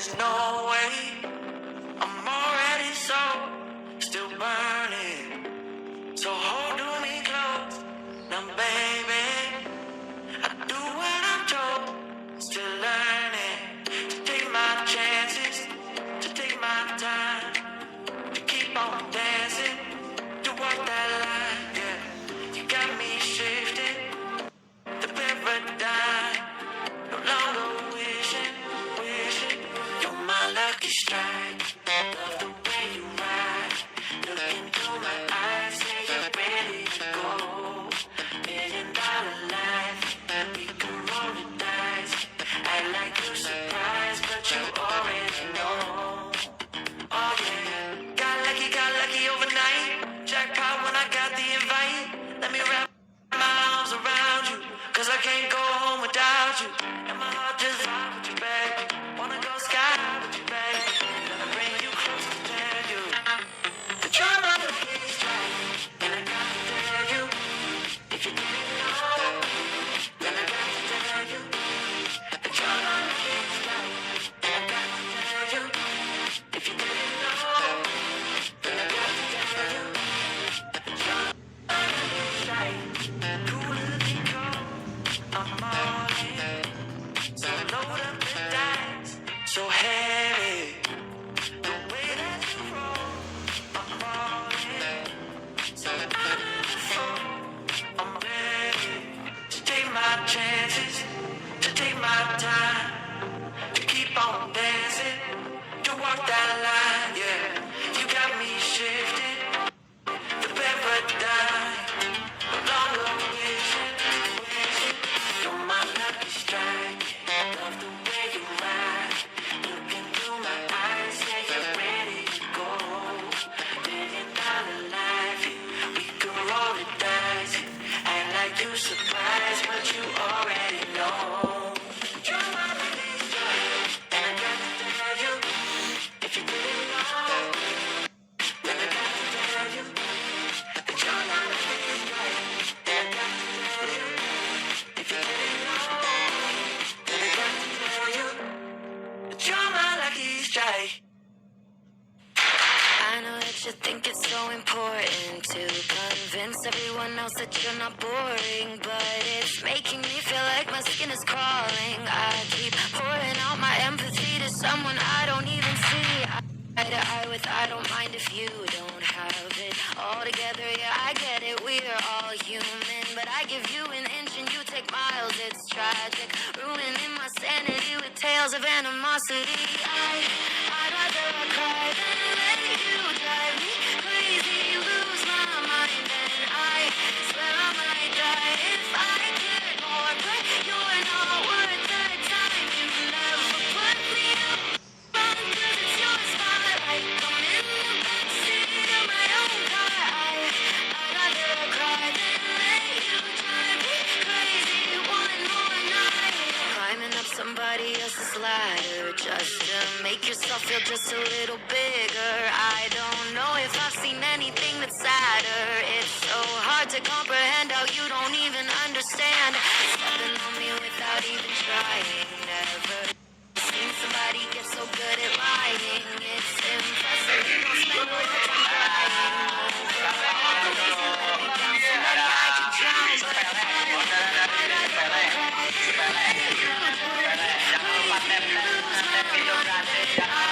there's no way. I'm already still burning. So hold me close, now baby. I do what I'm told, still learning to take my chances, to take my time, to keep on dancing, to walk that line. Yeah, you got me shifting, the paradigm. No longer wishing, you're my lucky strike. Love the way you ride, look into my eyes, say you're ready to go. $1,000,000 life, we can roll the dice. Act like you're surprised, but you already know. Oh yeah, got lucky overnight. Jackpot when I got the invite. Let me wrap my arms around you, 'cause I can't go home without you. And my heart just vibe with you, baby. Wanna go sky with you, baby. Gonna bring you close to tell you that you're my lucky strike. And I gotta tell you, if you didn't know, then I gotta tell you that you're my lucky strike. And I gotta tell you, if you didn't know, then I gotta tell you that you're my lucky strike. Cooler than cold, I'm all in. So load up the dice, so heavy. The way that you roll, I'm all in. So I never fall, I'm ready to take my chances, to take my time, to keep on dancing, to walk that line. Yeah, you got me shifting, the paradigm. No longer wishing, you're my lucky strike. Love the way you ride, look into my eyes, yeah, you're ready to go. $1,000,000 life, we can roll the dice. Act like you're surprised, but you already know. You're my lucky strike, and I got to tell you, if you didn't know, then I got to tell you that you're my lucky strike. And I got to tell you, if you didn't know, then I got to tell you that you're my lucky strike. I know that you think it's so important to convince everyone else that you're not boring, but it's making me feel like my skin is crawling. I keep pouring out my empathy to someone I don't even see. Eye to eye with I don't mind if you don't have it all together. Yeah, I get it, we're all human, but I give you an inch and you take miles. It's tragic, ruining my sanity with tales of animosity. I'd rather I cry than let you drive me crazy, lose my mind, and I swear I might die if I get more. But you're not worth the time. You never put me up front, 'cause it's your spotlight. I'm in the backseat of my own car. I'd rather cry than let you drive me crazy one more night. Climbing up somebody else's ladder just to make yourself feel just a little bigger. I don't know if I've seen anything that's sadder. It's so hard to comprehend how you don't even understand. Stepping on me without even trying. Never seen somebody get so good at lying. It's impressive. You don't spend all your time crying over all the ways you let me down. So maybe I could drown, but I'd rather cry than let you drive me crazy, lose my mind.